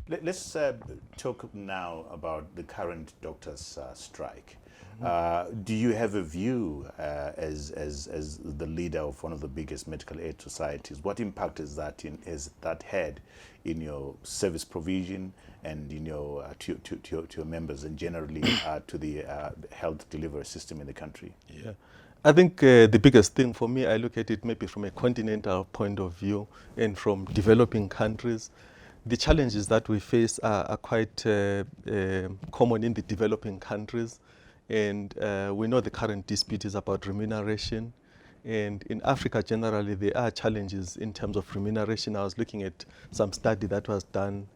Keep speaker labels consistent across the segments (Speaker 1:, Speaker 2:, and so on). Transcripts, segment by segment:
Speaker 1: Let's talk now about the current doctors' strike. Do you have a view as the leader of one of the biggest medical aid societies? What impact is that had in your service provision and in your to your members and generally to the health delivery system in the country?
Speaker 2: Yeah. I think the biggest thing for me, I look at it maybe from a continental point of view and from developing countries. The challenges that we face are quite common in the developing countries. And we know the current dispute is about remuneration. And in Africa generally, there are challenges in terms of remuneration. I was looking at some study that was done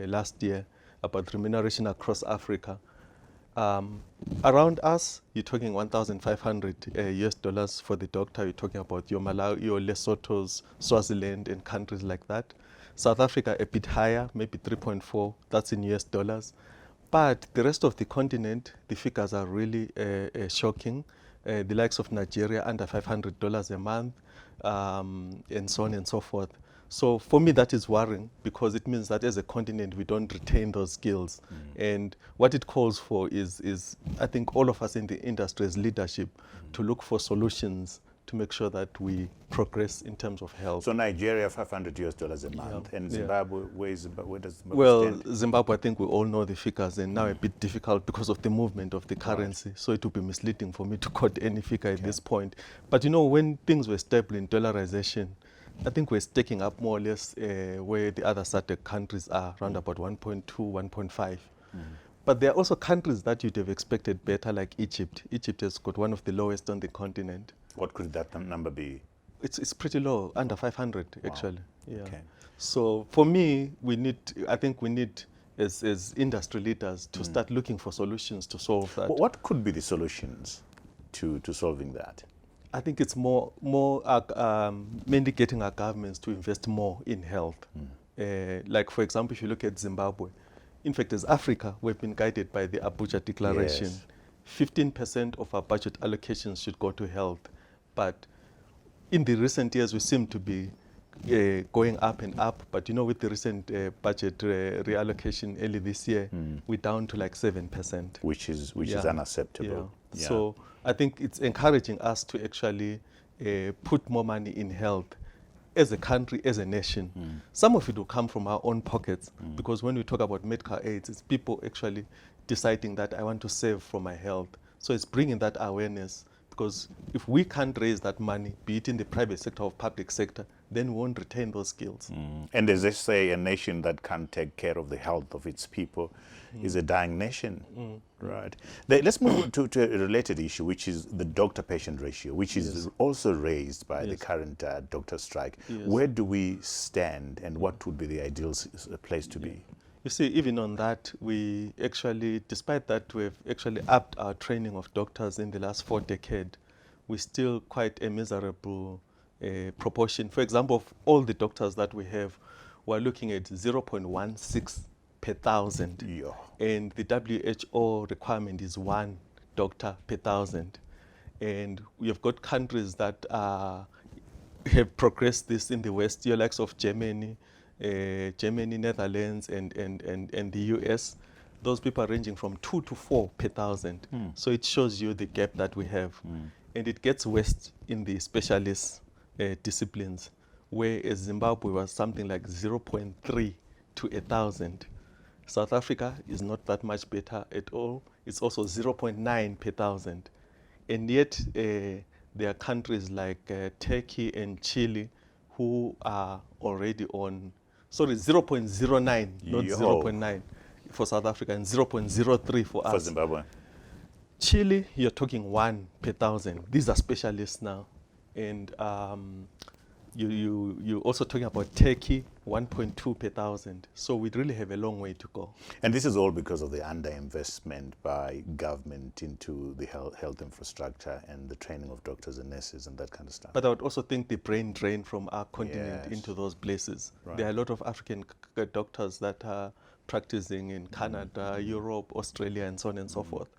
Speaker 2: last year about remuneration across Africa. Around us, you're talking 1,500 US dollars for the doctor. You're talking about your Malawi, your Lesotho's, Swaziland, and countries like that. South Africa a bit higher, maybe 3.4. That's in US dollars. But the rest of the continent, the figures are really shocking. The likes of Nigeria, under $500 a month, and so on and so forth. So for me, that is worrying because it means that as a continent, we don't retain those skills. And what it calls for is, I think, all of us in the industry as leadership to look for solutions to make sure that we progress in terms of health.
Speaker 1: So Nigeria, $500 US a month, and Zimbabwe, where does Zimbabwe
Speaker 2: well,
Speaker 1: stand?
Speaker 2: Zimbabwe, I think we all know the figures, and now a bit difficult because of the movement of the currency. Right. So it would be misleading for me to quote any figure at this point. But you know, when things were stable in dollarization, I think we're stacking up more or less where the other SADC countries are, around about 1.2, 1.5. But there are also countries that you'd have expected better, like Egypt. Egypt has got one of the lowest on the continent.
Speaker 1: What could that number be?
Speaker 2: It's pretty low, under 500 actually. Yeah.
Speaker 1: Okay.
Speaker 2: So for me, I think we need as industry leaders to start looking for solutions to solve that.
Speaker 1: What could be the solutions to solving that?
Speaker 2: I think it's more mainly getting our governments to invest more in health. Like for example, if you look at Zimbabwe, in fact, as Africa, we've been guided by the Abuja Declaration. 15% of our budget allocations should go to health. But in the recent years, we seem to be going up and up. But you know, with the recent budget reallocation early this year, we're down to like 7%.
Speaker 1: Which is unacceptable.
Speaker 2: Yeah. So I think it's encouraging us to actually put more money in health as a country, as a nation. Some of it will come from our own pockets because when we talk about medical aids, it's people actually deciding that I want to save for my health. So it's bringing that awareness because if we can't raise that money, be it in the private sector or public sector, then we won't retain those skills.
Speaker 1: And as they say, a nation that can't take care of the health of its people is a dying nation. Right. Let's move to a related issue, which is the doctor-patient ratio, which is also raised by the current doctor strike. Where do we stand and what would be the ideal place to be?
Speaker 2: You see, even on that, we actually, despite that we've actually upped our training of doctors in the last 4 decades, we're still quite a miserable proportion. For example, of all the doctors that we have, we're looking at 0.16 per thousand. And the WHO requirement is 1 doctor per thousand. And we have got countries that have progressed this in the West, your likes of Germany, Netherlands, and the US. Those people are ranging from 2 to 4 per thousand. So it shows you the gap that we have. And it gets worse in the specialist disciplines, whereas Zimbabwe was something like 0.3 to 1,000. South Africa is not that much better at all. It's also 0.9 per thousand. And yet there are countries like Turkey and Chile who are already on, 0.09, not 0.9 for South Africa, and 0.03 for us.
Speaker 1: For Zimbabwe.
Speaker 2: Chile, you're talking 1 per thousand. These are specialists now. And you're also talking about Turkey, 1.2 per thousand. So we really have a long way to go.
Speaker 1: And this is all because of the underinvestment by government into the health infrastructure and the training of doctors and nurses and that kind of stuff.
Speaker 2: But I would also think the brain drain from our continent into those places.
Speaker 1: Right.
Speaker 2: There are a lot of African doctors that are practicing in Canada, Europe, Australia, and so on and so forth.